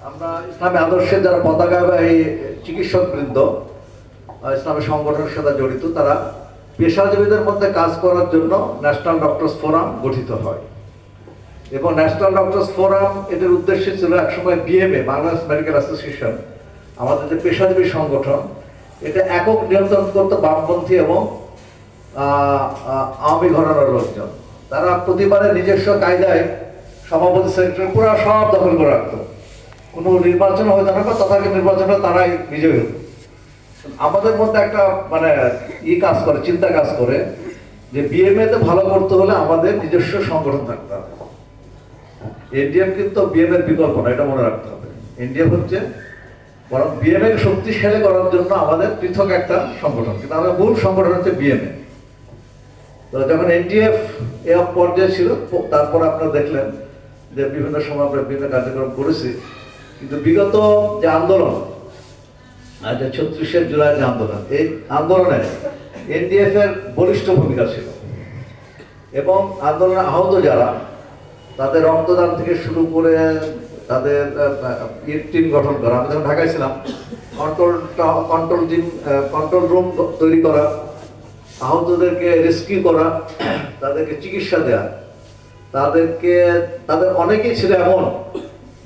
আমরা ইসলামী আদর্শের যারা পতাকাবাহী চিকিৎসকবৃন্দ ইসলামী সংগঠনের সাথে জড়িত, তারা পেশাজীবীদের মধ্যে কাজ করার জন্য ন্যাশনাল ডক্টরস ফোরাম গঠিত হয়। এবং ন্যাশনাল ডক্টরস ফোরাম এটার উদ্দেশ্য ছিল একসময় বিএমএ, বাংলাদেশ মেডিকেল অ্যাসোসিয়েশন, আমাদের যে পেশাজীবী সংগঠন, এটা একক নিয়ন্ত্রণ করতো বামপন্থী এবং আওয়ামী ঘরানার লোকজন। তারা প্রতিবারে নিজস্ব কায়দায় সভাপতি সেক্রেটারি পুরো সব দখল করে রাখতো। কোনো নির্বাচন হয়ে থাকা তথাপি নির্বাচনে তারাই বিজয়ী হতো। আমাদের মধ্যে একটা মানে কাজ করে, চিন্তা কাজ করে যে বিএমএ তে ভালো করতে হলে আমাদের নিজস্ব সংগঠন থাকতে হবে। এনডিএম কিন্তু বিএমএ এর বিকল্প না, এটা মনে রাখতে হবে। এনডিএম হচ্ছে বরং বিএমএ শক্তিশালী করার জন্য আমাদের পৃথক একটা সংগঠন, কিন্তু আমাদের মূল সংগঠন হচ্ছে বিএমএ। তো যখন এনডিএফ এ পর্যায়ে ছিল, তারপর আপনারা দেখলেন যে বিভিন্ন সময় আমরা বিভিন্ন কার্যক্রম করেছি। কিন্তু বিগত যে আন্দোলন, যে 36 জুলাই যে আন্দোলন, এই আন্দোলনে এনডিএফ এর বলিষ্ঠ ভূমিকা ছিল এবং আন্দোলনে আহত যারা, তাদের রক্তদান থেকে শুরু করে তাদের টিম গঠন করা। আমি যখন ঢাকায় ছিলাম, কন্ট্রোল রুম তৈরি করা, আহতদেরকে রেস্কিউ করা, তাদেরকে চিকিৎসা দেওয়া, তাদের অনেকেই ছিল এমন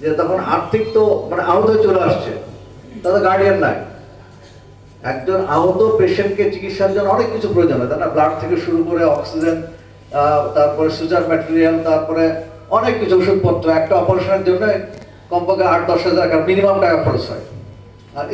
যে তখন আর্থিক তো মানে আহত চলে আসছে, তাদের গার্ডিয়ান নাই। একজন আহত পেশেন্টকে চিকিৎসার জন্য অনেক কিছু প্রয়োজন হয়, তাই না? ব্লাড থেকে শুরু করে অক্সিজেন, তারপরে সুজার ম্যাটেরিয়াল, তারপরে অনেক কিছু ওষুধপত্র। একটা অপারেশনের জন্য কমপক্ষে 8-10 হাজার টাকা মিনিমাম টাকা খরচ হয়। আর